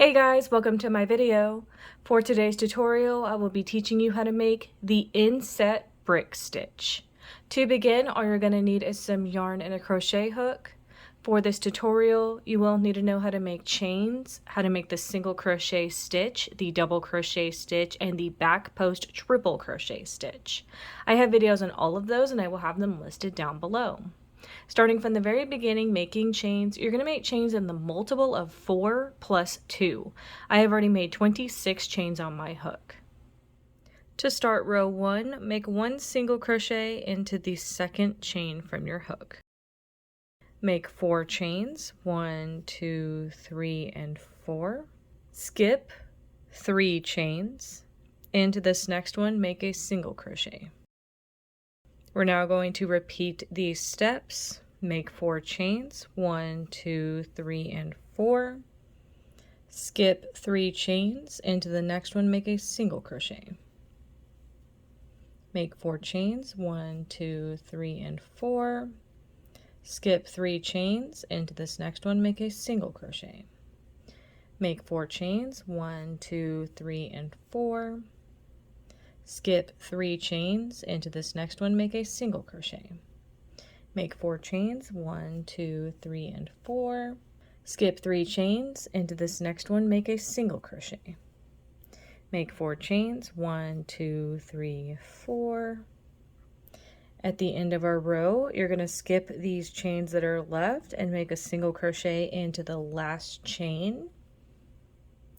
Hey guys, welcome to my video. For today's tutorial, I will be teaching you how to make the inset brick stitch. To begin, all you're going to need is some yarn and a crochet hook. For this tutorial, you will need to know how to make chains, how to make the single crochet stitch, the double crochet stitch, and the back post triple crochet stitch. I have videos on all of those and I will have them listed down below. Starting from the very beginning, making chains, you're going to make chains in the multiple of 4 plus 2. I have already made 26 chains on my hook. To start row 1, make 1 single crochet into the second chain from your hook. Make 4 chains, 1, 2, 3, and 4. Skip 3 chains. Into this next one, make a single crochet. We're now going to repeat these steps. Make 4 chains, 1, 2, 3, and 4. Skip 3 chains. Into the next one, make a single crochet. Make 4 chains, 1, 2, 3, and 4. Skip 3 chains. Into this next one, make a single crochet. Make 4 chains, 1, 2, 3, and 4. Skip 3 chains. Into this next one, make a single crochet. Make 4 chains, 1, 2, 3, and 4. Skip 3 chains. Into this next one, make a single crochet. Make 4 chains, 1, 2, 3, 4. At the end of our row, you're going to skip these chains that are left and make a single crochet into the last chain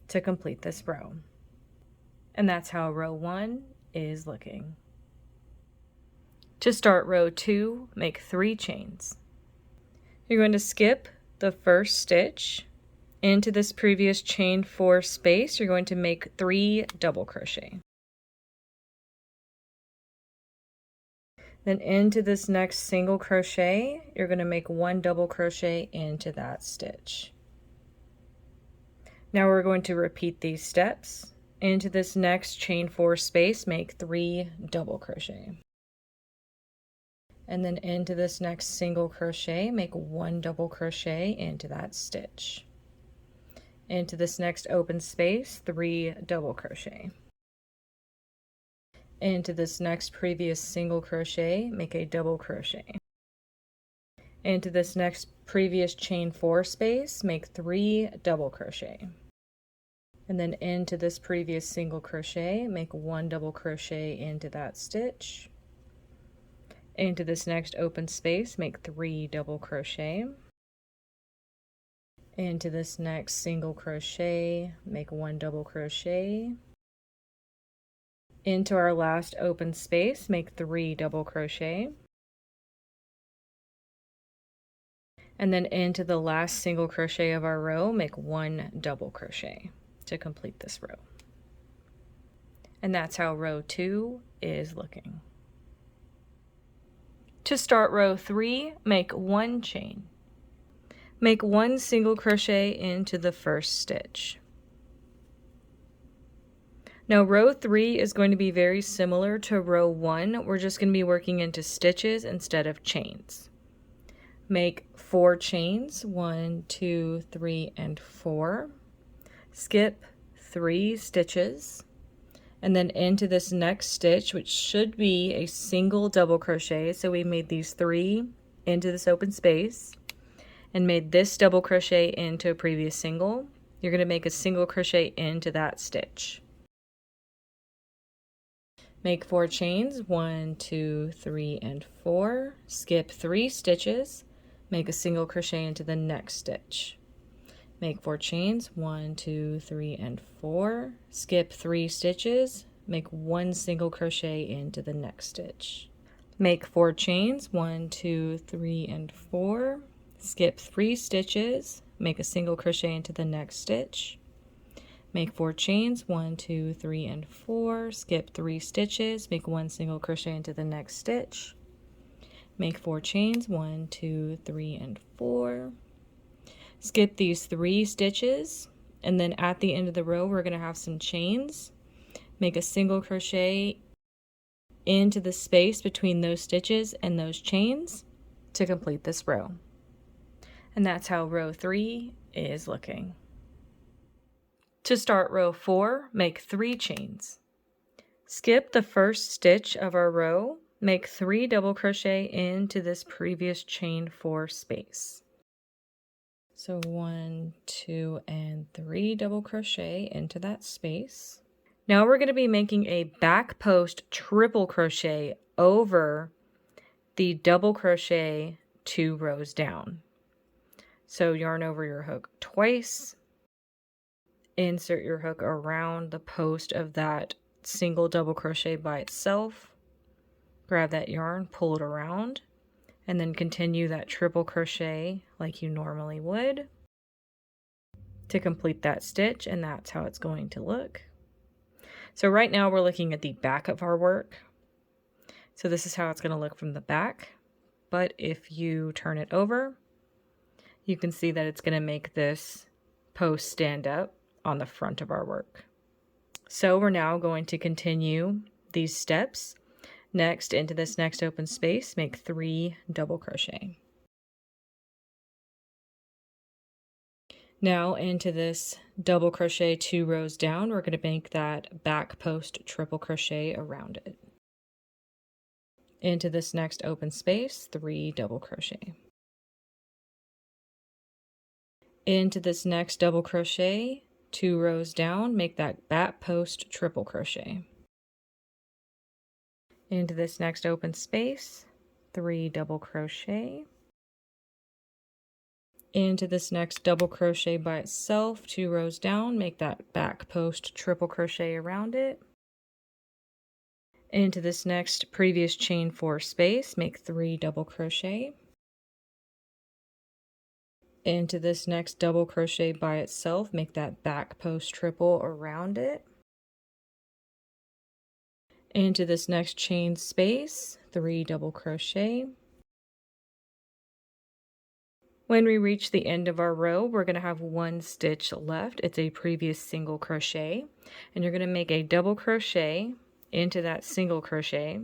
to complete this row. And that's how row 1 is looking. To start row 2, make 3 chains. You're going to skip the first stitch. Into this previous chain 4 space, you're going to make 3 double crochet. Then into this next single crochet, you're going to make 1 double crochet into that stitch. Now we're going to repeat these steps. Into this next chain 4 space, make 3 double crochet. And then into this next single crochet, make 1 double crochet into that stitch. Into this next open space, 3 double crochet. Into this next previous single crochet, make a double crochet. Into this next previous chain 4 space, make 3 double crochet. And then into this previous single crochet, make 1 double crochet into that stitch. Into this next open space, make 3 double crochet. Into this next single crochet, make 1 double crochet. Into our last open space, make 3 double crochet. And then into the last single crochet of our row, make 1 double crochet to complete this row. And that's how row 2 is looking. To start row 3, make 1 chain. Make 1 single crochet into the first stitch. Now row 3 is going to be very similar to row 1. We're just going to be working into stitches instead of chains. Make 4 chains, 1, 2, 3, and 4. Skip 3 stitches, and then into this next stitch, which should be a single double crochet. So we made these 3 into this open space and made this double crochet into a previous single. You're going to make a single crochet into that stitch. Make 4 chains, 1, 2, 3, and 4. Skip 3 stitches, make a single crochet into the next stitch. Make 4 chains, 1, 2, 3, and 4. Skip 3 stitches, make 1 single crochet into the next stitch. Make 4 chains, 1, 2, 3, and 4. Skip 3 stitches, make a single crochet into the next stitch. Make 4 chains, 1, 2, 3, and 4. Skip 3 stitches, make 1 single crochet into the next stitch. Make 4 chains, 1, 2, 3, and 4. Skip these 3 stitches, and then at the end of the row we're going to have some chains. Make a single crochet into the space between those stitches and those chains to complete this row. And that's how row 3 is looking. To start row 4, make 3 chains. Skip the first stitch of our row, make 3 double crochet into this previous chain 4 space. So 1, 2, and 3 double crochet into that space. Now we're going to be making a back post triple crochet over the double crochet 2 rows down. So yarn over your hook twice, insert your hook around the post of that single double crochet by itself, grab that yarn, pull it around, and then continue that triple crochet like you normally would to complete that stitch, and that's how it's going to look. So right now we're looking at the back of our work. So this is how it's going to look from the back, but if you turn it over, you can see that it's going to make this post stand up on the front of our work. So we're now going to continue these steps. Next, into this next open space, make 3 double crochet. Now into this double crochet 2 rows down, we're going to make that back post triple crochet around it. Into this next open space, 3 double crochet. Into this next double crochet, 2 rows down, make that back post triple crochet. Into this next open space, 3 double crochet. Into this next double crochet by itself, 2 rows down, make that back post triple crochet around it. Into this next previous chain 4 space, make 3 double crochet. Into this next double crochet by itself, make that back post triple around it. Into this next chain space, 3 double crochet. When we reach the end of our row, we're going to have 1 stitch left. It's a previous single crochet, and you're going to make a double crochet into that single crochet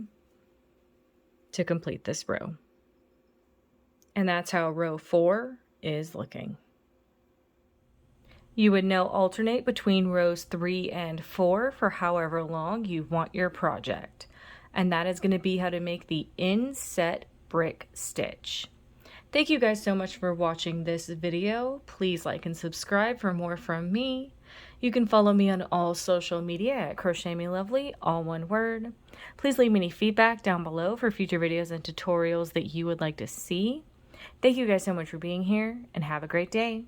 to complete this row. And that's how row 4 is looking. You would now alternate between rows 3 and 4 for however long you want your project. And that is going to be how to make the inset brick stitch. Thank you guys so much for watching this video. Please like and subscribe for more from me. You can follow me on all social media at crochetmelovely, all one word. Please leave me any feedback down below for future videos and tutorials that you would like to see. Thank you guys so much for being here, and have a great day.